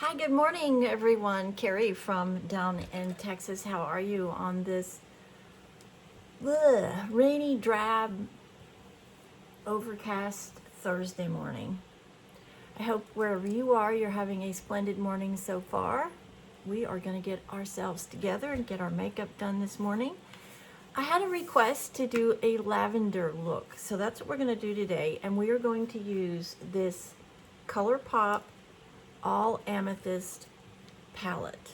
Hi, good morning, everyone. Carrie from down in Texas. How are you on this rainy, drab, overcast Thursday morning? I hope wherever you are, you're having a splendid morning so far. We are going to get ourselves together and get our makeup done this morning. I had a request to do a lavender look, so that's what we're going to do today. And we are going to use this ColourPop All Amethyst palette.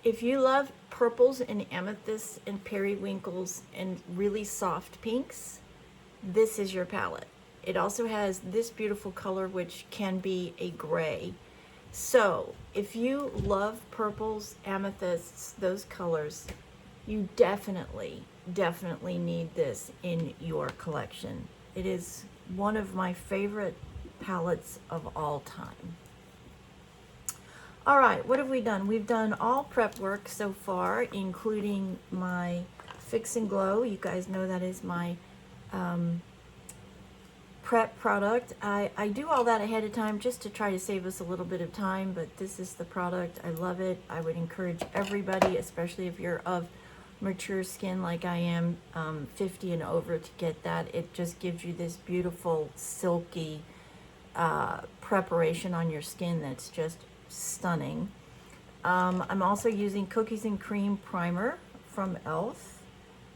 If you love purples and amethysts and periwinkles and really soft pinks, this is your palette. It also has this beautiful color, which can be a gray. So if you love purples, amethysts, those colors, you definitely need this in your collection. It is one of my favorite palettes of all time. All right, what have we done? We've done all prep work so far, including my Fix and Glow. You guys know that is my prep product. I do all that ahead of time just to try to save us a little bit of time, but this is the product. I love it. I would encourage everybody, especially if you're of mature skin like I am, 50 and over, to get that. It just gives you this beautiful, silky preparation on your skin that's just stunning. I'm also using Cookies and Cream Primer from e.l.f.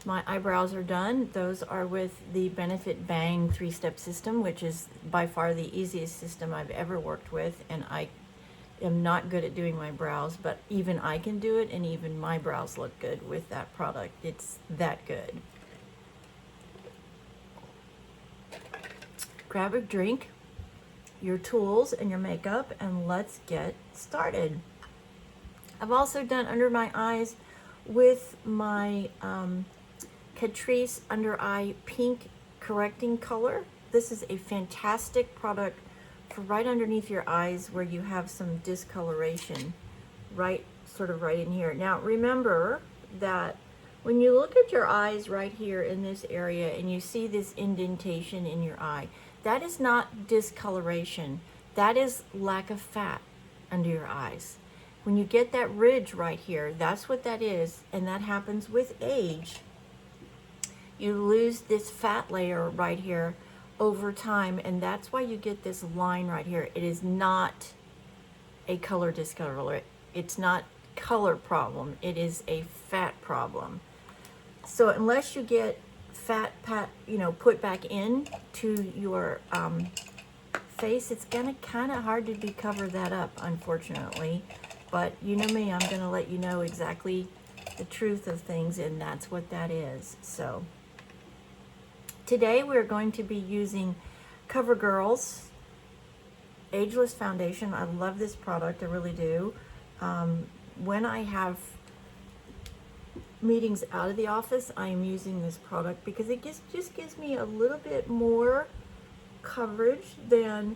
My eyebrows are done. Those are with the Benefit Bang 3-step system, which is by far the easiest system I've ever worked with, and I am not good at doing my brows, but even I can do it, and even my brows look good with that product. It's that good. Grab a drink, your tools and your makeup, and let's get started. I've also done under my eyes with my Catrice Under Eye Pink Correcting Color. This is a fantastic product for right underneath your eyes where you have some discoloration, right in here. Now remember that when you look at your eyes right here in this area and you see this indentation in your eye, that is not discoloration. That is lack of fat under your eyes. When you get that ridge right here, that's what that is, and that happens with age. You lose this fat layer right here over time, and that's why you get this line right here. It is not a color discolor. It's not color problem. It is a fat problem. So unless you get fat put back in to your face, it's gonna kind of hard to cover that up, unfortunately. But you know me, I'm gonna let you know exactly the truth of things, and that's what that is. So today we're going to be using CoverGirl's Ageless Foundation. I love this product, I really do. When I have meetings out of the office, I am using this product because it just gives me a little bit more coverage than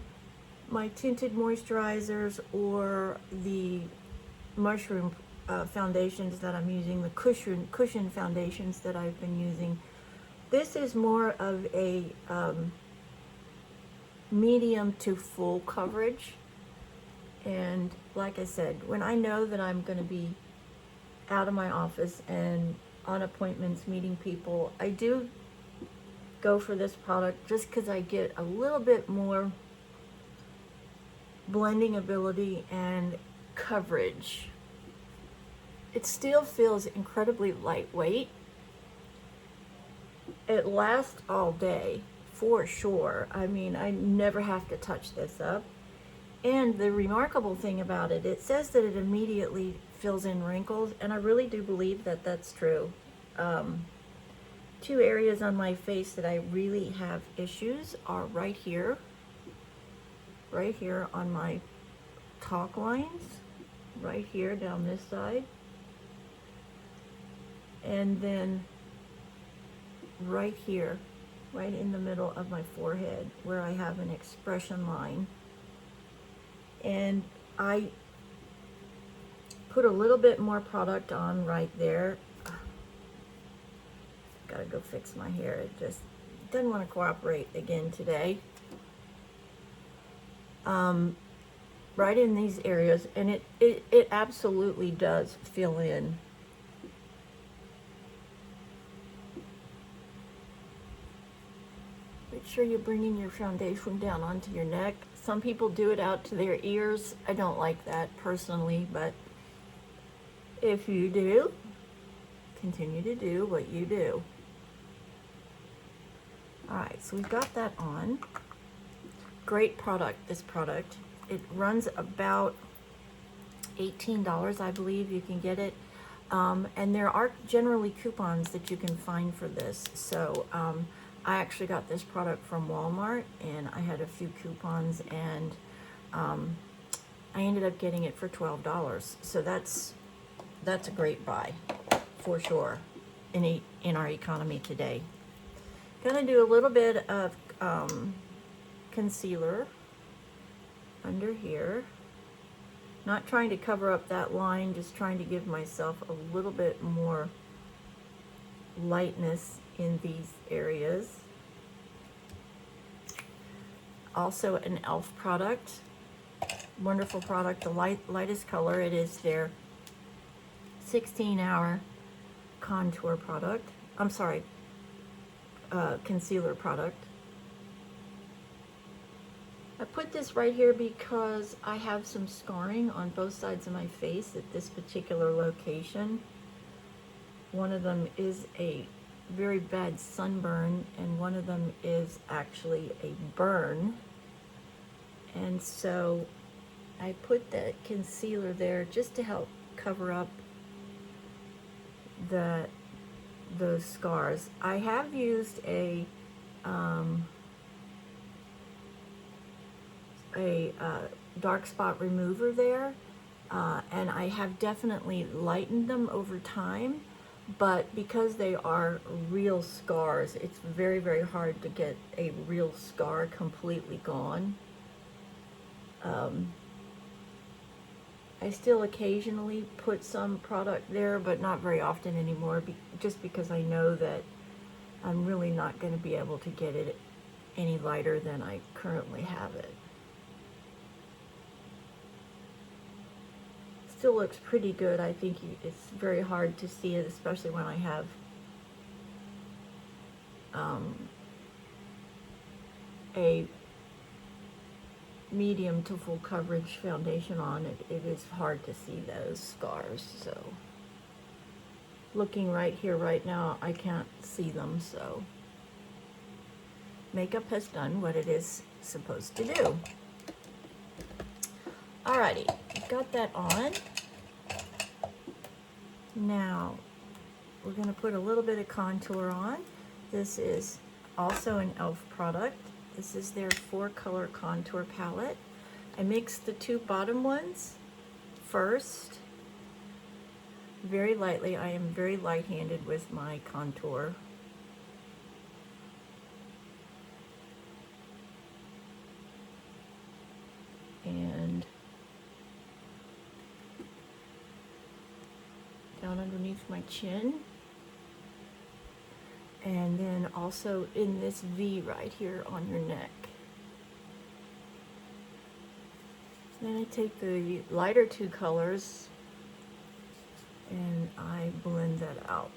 my tinted moisturizers or the mushroom foundations that I'm using, the cushion foundations that I've been using. This is more of a medium to full coverage, and like I said, when I know that I'm going to be out of my office and on appointments meeting people, I do go for this product just because I get a little bit more blending ability and coverage. It still feels incredibly lightweight. It lasts all day for sure. I mean, I never have to touch this up. And the remarkable thing about it, it says that it immediately fills in wrinkles, and I really do believe that that's true. Two areas on my face that I really have issues are right here on my talk lines, right here down this side, and then right here, right in the middle of my forehead where I have an expression line. And I put a little bit more product on right there. Gotta go fix my hair. It just doesn't want to cooperate again today. right in these areas, and it absolutely does fill in. Make sure you're bringing your foundation down onto your neck. Some people do it out to their ears. I don't like that personally, but if you do, continue to do what you do. All right, so we've got that on. Great product, this product. It runs about $18, I believe. You can get it. And there are generally coupons that you can find for this. So I actually got this product from Walmart, and I had a few coupons, and I ended up getting it for $12. So that's a great buy for sure in our economy today. Gonna do a little bit of concealer under here. Not trying to cover up that line, just trying to give myself a little bit more lightness in these areas. Also an e.l.f. product. Wonderful product, the lightest color. It is their 16-hour contour product. I'm sorry, concealer product. I put this right here because I have some scarring on both sides of my face at this particular location. One of them is a very bad sunburn, and one of them is actually a burn. And so I put the concealer there just to help cover up those scars. I have used a dark spot remover there, and I have definitely lightened them over time, but because they are real scars, it's very, very hard to get a real scar completely gone. I still occasionally put some product there, but not very often anymore, just because I know that I'm really not going to be able to get it any lighter than I currently have it. Still looks pretty good. I think it's very hard to see it, especially when I have a medium to full coverage foundation on. It is hard to see those scars. So looking right here right now, I can't see them. So makeup has done what it is supposed to do. Alrighty, got that on. Now we're going to put a little bit of contour on. This is also an e.l.f. product. This is their 4-color contour palette. I mixed the 2 bottom ones first, very lightly. I am very light-handed with my contour. And down underneath my chin. And then also in this V right here on your neck. Then I take the lighter 2 colors and I blend that out.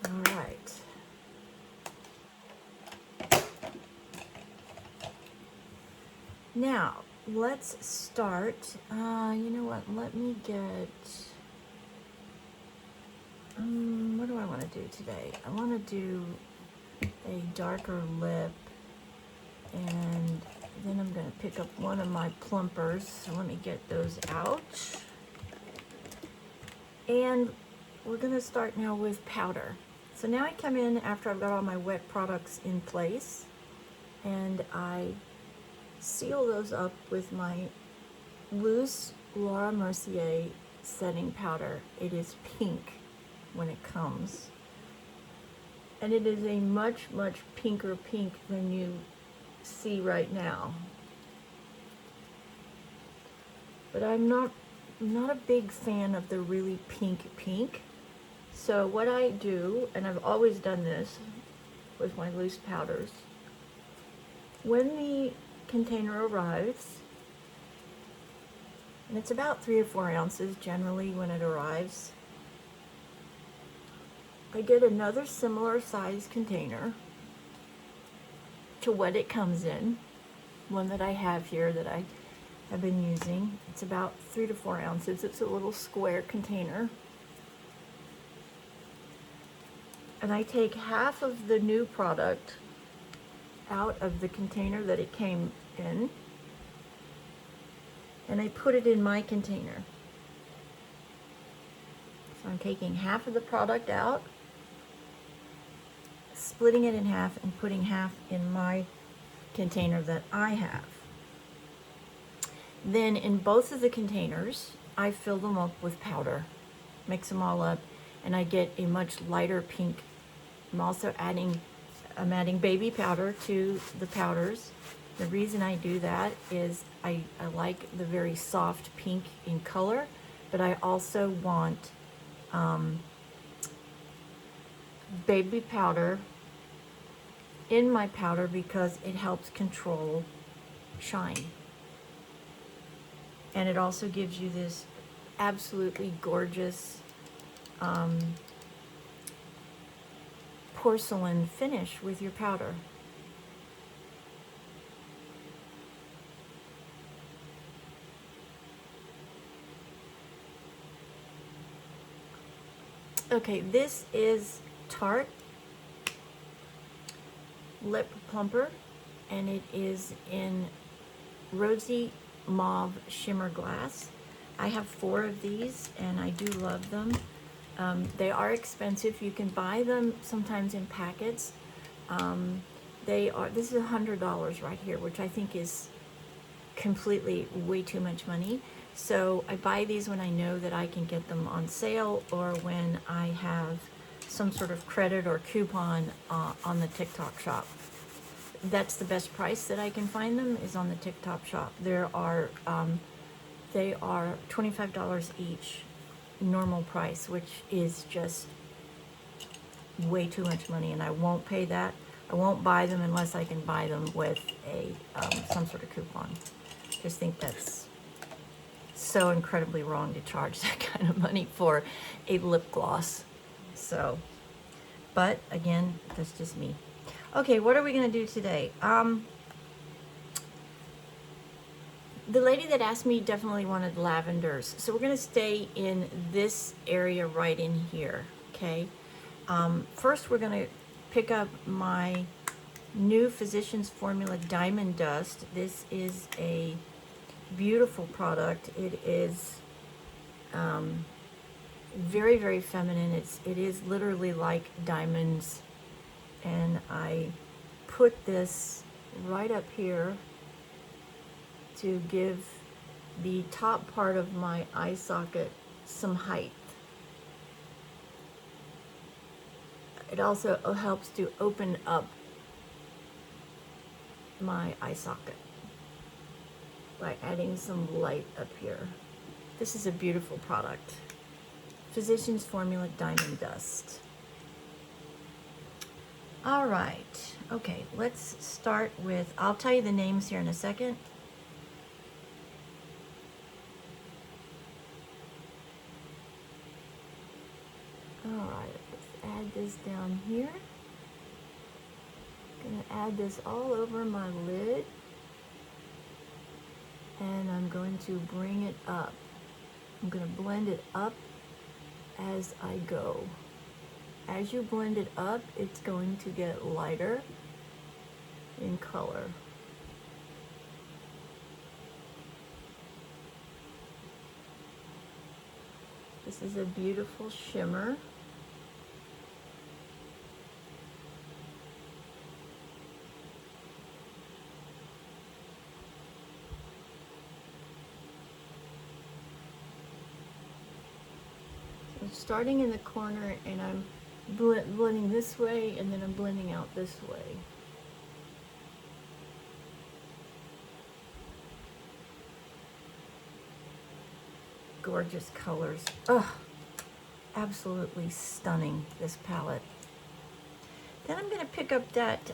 All right. Now, let's start. You know what? Let me get. What do I want to do today? I want to do a darker lip, and then I'm going to pick up one of my plumpers. So let me get those out. And we're going to start now with powder. So now I come in after I've got all my wet products in place, and I seal those up with my loose Laura Mercier setting powder. It is pink when it comes, and it is a much, much pinker pink than you see right now. But I'm not a big fan of the really pink, So what I do, and I've always done this with my loose powders, when the container arrives, and it's about 3 or 4 ounces generally when it arrives, I get another similar size container to what it comes in, one that I have here that I have been using. It's about 3 to 4 ounces. It's a little square container. And I take half of the new product out of the container that it came in, and I put it in my container. So I'm taking half of the product out, splitting it in half, and putting half in my container that I have. Then in both of the containers, I fill them up with powder, mix them all up, and I get a much lighter pink. I'm adding baby powder to the powders. The reason I do that is I like the very soft pink in color, but I also want baby powder in my powder because it helps control shine. And it also gives you this absolutely gorgeous porcelain finish with your powder. Okay, this is Tarte Lip Plumper, and it is in Rosy Mauve Shimmer Glass. I have 4 of these, and I do love them. They are expensive. You can buy them sometimes in packets. This is $100 right here, which I think is completely way too much money. So I buy these when I know that I can get them on sale, or when I have some sort of credit or coupon on the TikTok shop. That's the best price that I can find them, is on the TikTok shop. They are $25 each, normal price, which is just way too much money, and I won't pay that. I won't buy them unless I can buy them with a some sort of coupon. Just think that's so incredibly wrong to charge that kind of money for a lip gloss. So, but again, that's just me. Okay, what are we going to do today? The lady that asked me definitely wanted lavenders, so we're going to stay in this area right in here, okay? First, we're going to pick up my new Physicians Formula Diamond Dust. This is a beautiful product. It is very, very feminine. It is literally like diamonds, and I put this right up here to give the top part of my eye socket some height. It also helps to open up my eye socket by adding some light up here. This is a beautiful product. Physicians Formula Diamond Dust. All right, okay, let's start with, I'll tell you the names here in a second. All right, let's add this down here. Gonna add this all over my lid, and I'm going to bring it up. I'm gonna blend it up as I go. As you blend it up, it's going to get lighter in color. This is a beautiful shimmer. So I'm starting in the corner, and I'm blending this way, and then I'm blending out this way. Gorgeous colors. Ugh. absolutely stunning, this palette. Then I'm going to pick up that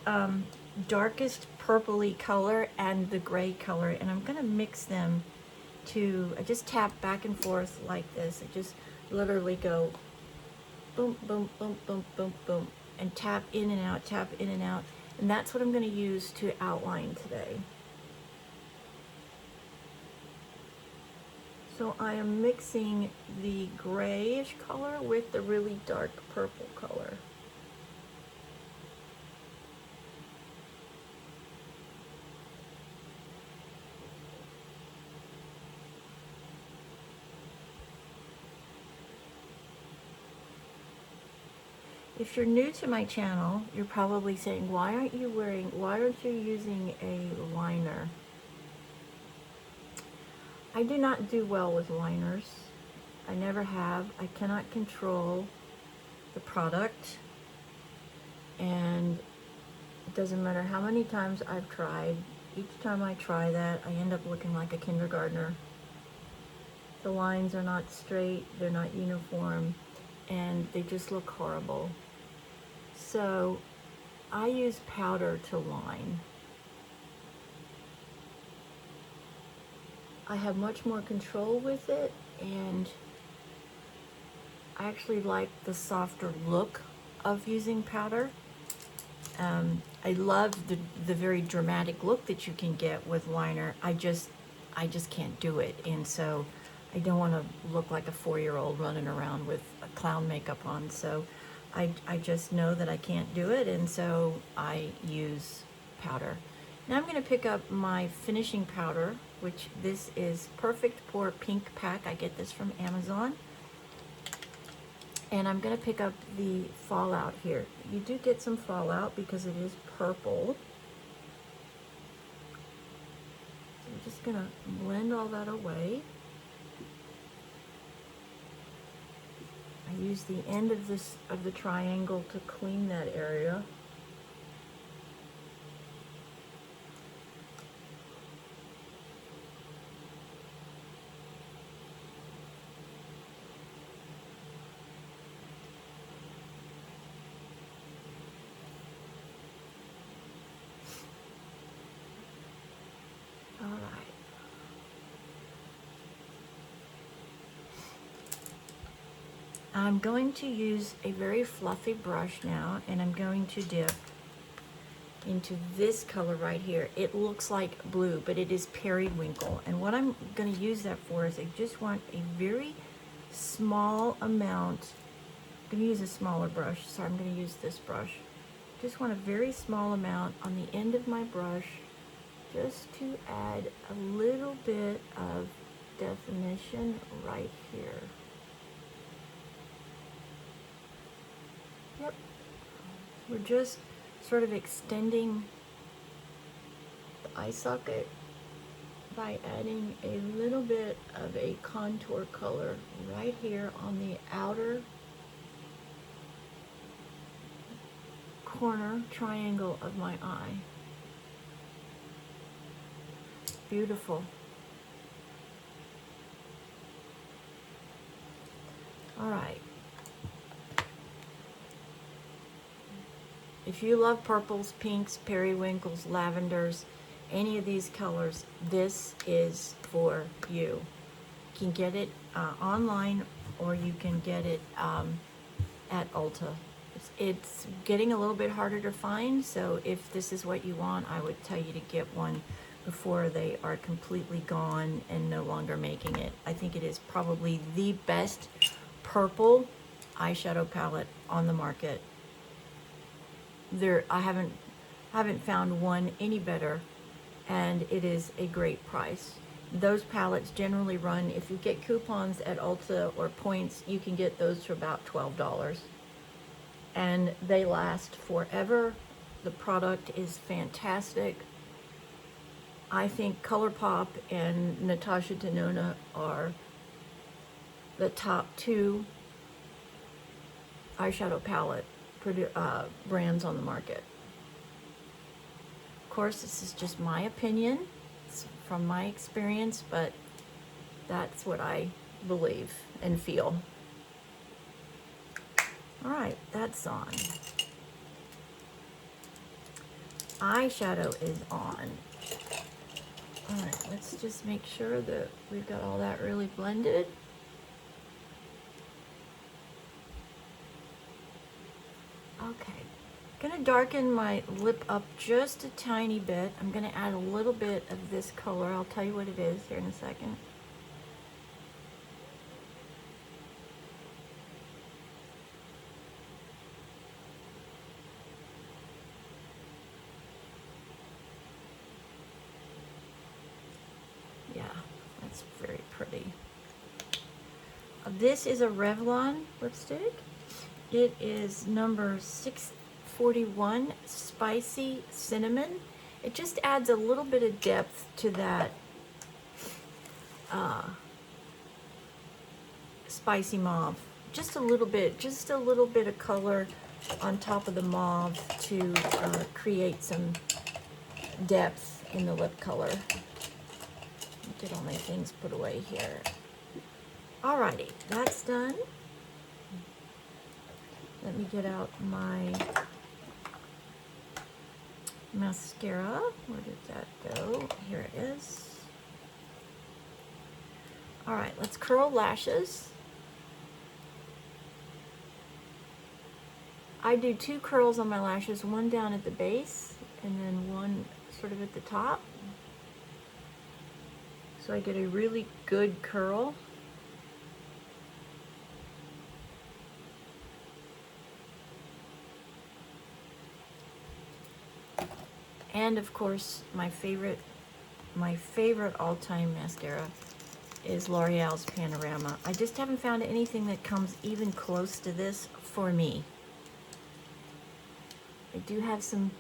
darkest purpley color and the gray color, and I'm going to mix them to, I just tap back and forth like this. I just literally go boom, boom, boom, boom, boom, boom, and tap in and out, tap in and out. And that's what I'm going to use to outline today. So I am mixing the grayish color with the really dark purple color. If you're new to my channel, you're probably saying, why aren't you using a liner? I do not do well with liners. I never have. I cannot control the product, and it doesn't matter how many times I've tried. Each time I try that, I end up looking like a kindergartner. The lines are not straight, they're not uniform, and they just look horrible. So I use powder to line. I have much more control with it, and I actually like the softer look of using powder. I love the very dramatic look that you can get with liner. I just can't do it, and so I don't want to look like a 4-year-old running around with a clown makeup on. So I just know that I can't do it, and so I use powder. Now I'm going to pick up my finishing powder, which this is Perfect Pour Pink Pack. I get this from Amazon. And I'm going to pick up the fallout here. You do get some fallout because it is purple. So I'm just going to blend all that away. I use the end of the triangle to clean that area. All right. I'm going to use a very fluffy brush now, and I'm going to dip into this color right here. It looks like blue, but it is periwinkle. And what I'm going to use that for is I just want a very small amount. I'm going to use a smaller brush, so I'm going to use this brush. Just want a very small amount on the end of my brush, just to add a little bit of definition right here. Yep. We're just sort of extending the eye socket by adding a little bit of a contour color right here on the outer corner triangle of my eye. Beautiful. All right. If you love purples, pinks, periwinkles, lavenders, any of these colors, this is for you. You can get it online, or you can get it at Ulta. It's getting a little bit harder to find, so if this is what you want, I would tell you to get one before they are completely gone and no longer making it. I think it is probably the best purple eyeshadow palette on the market. I haven't found one any better, and it is a great price. Those palettes generally run, if you get coupons at Ulta or points, you can get those for about $12. And they last forever. The product is fantastic. I think ColourPop and Natasha Denona are the top 2 eyeshadow palette brands on the market. Of course, this is just my opinion. It's from my experience, but that's what I believe and feel. All right, that's on. Eyeshadow is on. All right, let's just make sure that we've got all that really blended. Okay, gonna darken my lip up just a tiny bit. I'm gonna add a little bit of this color. I'll tell you what it is here in a second. Yeah, that's very pretty. This is a Revlon lipstick. It is number 641, Spicy Cinnamon. It just adds a little bit of depth to that spicy mauve. Just a little bit of color on top of the mauve to create some depth in the lip color. Get all my things put away here. Alrighty, that's done. Let me get out my mascara. Where did that go? Here it is. Alright, let's curl lashes. I do 2 curls on my lashes, one down at the base and then one sort of at the top. So I get a really good curl. And of course, my favorite all-time mascara is L'Oreal's Panorama. I just haven't found anything that comes even close to this for me. I do have some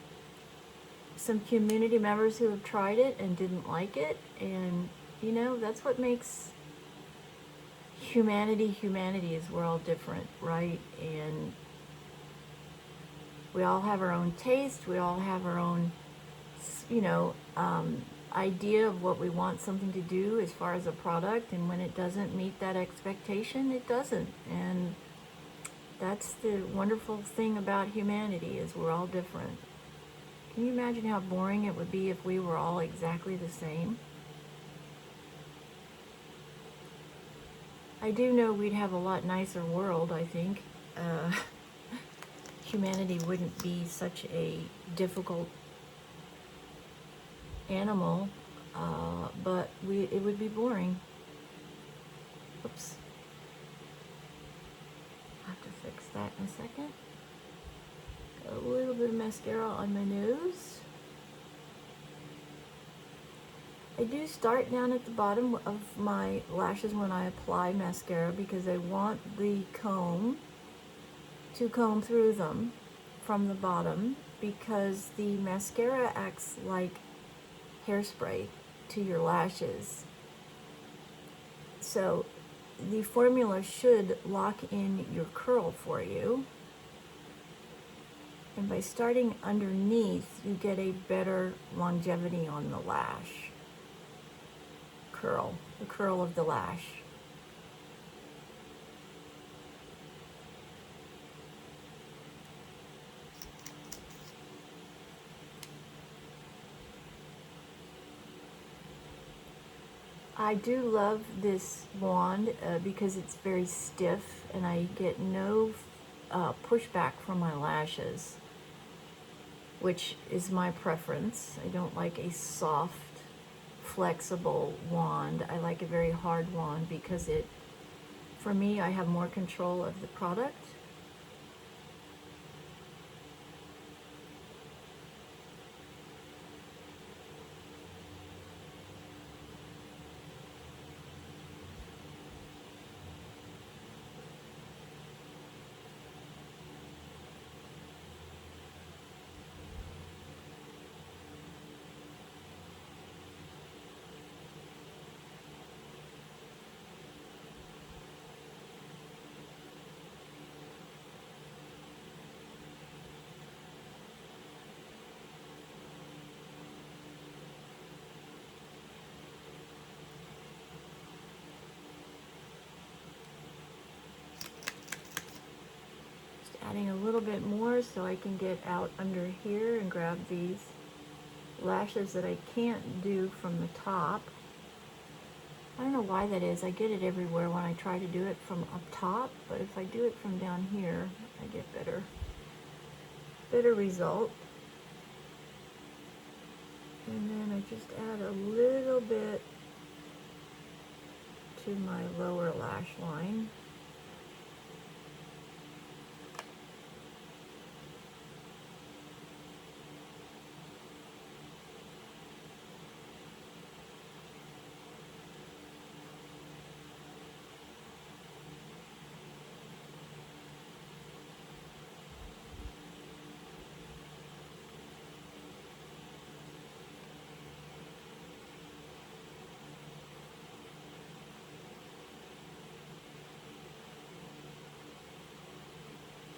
community members who have tried it and didn't like it, and you know, that's what makes humanity is we're all different, right? And we all have our own taste, we all have our own, you know, idea of what we want something to do as far as a product, and when it doesn't meet that expectation, it doesn't. And that's the wonderful thing about humanity, is we're all different. Can you imagine how boring it would be if we were all exactly the same? I do know we'd have a lot nicer world, I think. Humanity wouldn't be such a difficult animal, but it would be boring. Oops. I'll have to fix that in a second. Got a little bit of mascara on my nose. I do start down at the bottom of my lashes when I apply mascara, because I want the comb to comb through them from the bottom, because the mascara acts like hairspray to your lashes. So the formula should lock in your curl for you. And by starting underneath, you get a better longevity on the lash. Curl, the curl of the lash. I do love this wand because it's very stiff and I get no pushback from my lashes, which is my preference. I don't like a soft, flexible wand. I like a very hard wand because for me, I have more control of the product. adding a little bit more so I can get out under here and grab these lashes that I can't do from the top. I don't know why that is. I get it everywhere when I try to do it from up top, but if I do it from down here, I get better result. And then I just add a little bit to my lower lash line.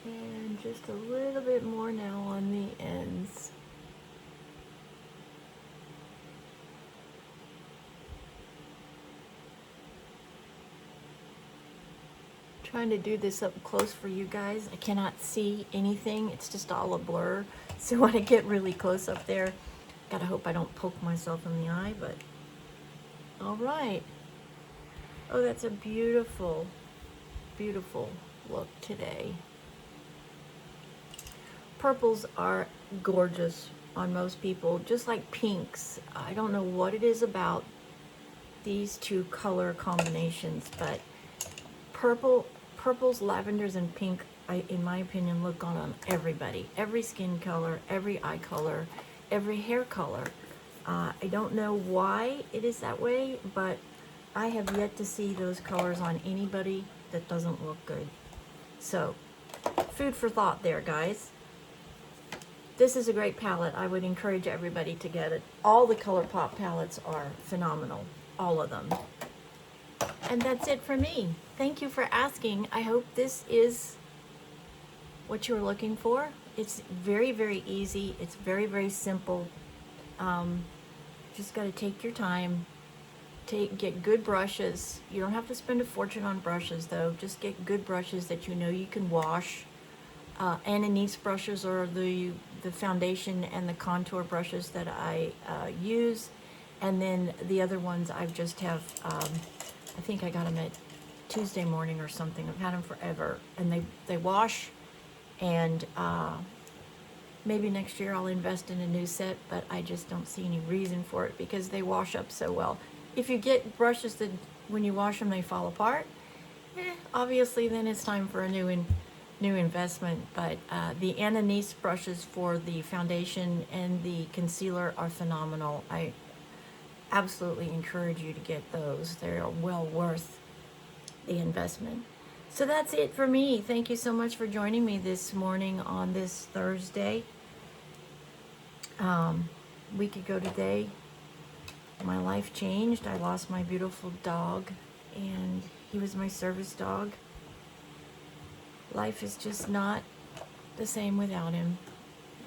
And just a little bit more now on the ends. Trying to do this up close for you guys. I cannot see anything. It's just all a blur. So when I get really close up there, gotta hope I don't poke myself in the eye, but all right. Oh, that's a beautiful, beautiful look today. Purples are gorgeous on most people, just like pinks. I don't know what it is about these two color combinations, but purples, lavenders, and pink, in my opinion, look on everybody. Every skin color, every eye color, every hair color. I don't know why it is that way, but I have yet to see those colors on anybody that doesn't look good. So, food for thought there, guys. This is a great palette. I would encourage everybody to get it. All the ColourPop palettes are phenomenal. All of them. And that's it for me. Thank you for asking. I hope this is what you're looking for. It's very, very easy. It's very, very simple. Just got to take your time. Get good brushes. You don't have to spend a fortune on brushes, though. Just get good brushes that you know you can wash. Amethyst brushes are the foundation and the contour brushes that I use, and then the other ones I just have, I think I got them at Tuesday morning or something. I've had them forever, and they wash, and maybe next year I'll invest in a new set, but I just don't see any reason for it because they wash up so well. If you get brushes that when you wash them they fall apart, obviously then it's time for a new investment. But the Amethyst brushes for the foundation and the concealer are phenomenal. I absolutely encourage you to get those. They are well worth the investment. So that's it for me. Thank you so much for joining me this morning on this Thursday. Week ago today, my life changed. I lost my beautiful dog, and he was my service dog. Life is just not the same without him.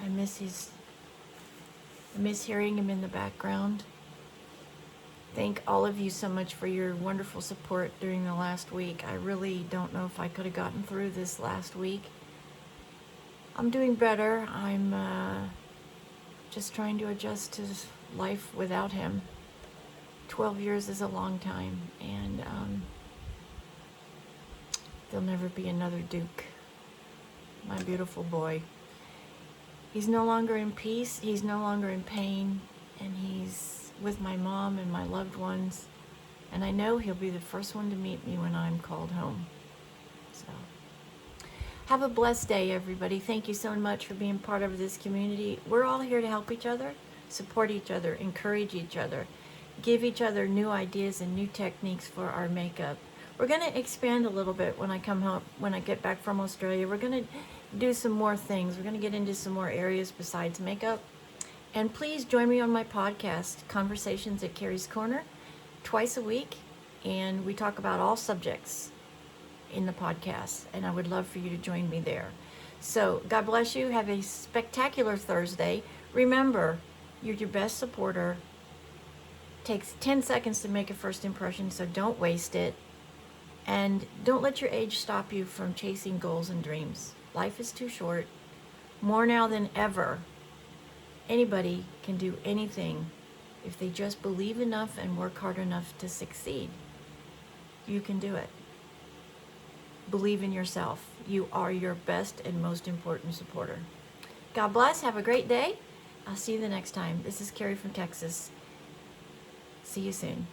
I miss hearing him in the background. Thank all of you so much for your wonderful support during the last week. I really don't know if I could have gotten through this last week. I'm doing better. I'm just trying to adjust to life without him. 12 years is a long time, and there'll never be another Duke. My beautiful boy. He's no longer in peace. He's no longer in pain, and he's with my mom and my loved ones, and I know he'll be the first one to meet me when I'm called home. So have a blessed day, everybody. Thank you so much for being part of this community. We're all here to help each other, support each other, encourage each other, give each other new ideas and new techniques for our makeup. We're going to expand a little bit when I come home, when I get back from Australia. We're going to do some more things. We're going to get into some more areas besides makeup. And please join me on my podcast, Conversations at Carrie's Corner, twice a week. And we talk about all subjects in the podcast. And I would love for you to join me there. So God bless you. Have a spectacular Thursday. Remember, you're your best supporter. Takes 10 seconds to make a first impression, so don't waste it. And don't let your age stop you from chasing goals and dreams. Life is too short. More now than ever, anybody can do anything if they just believe enough and work hard enough to succeed. You can do it. Believe in yourself. You are your best and most important supporter. God bless. Have a great day. I'll see you the next time. This is Carrie from Texas. See you soon.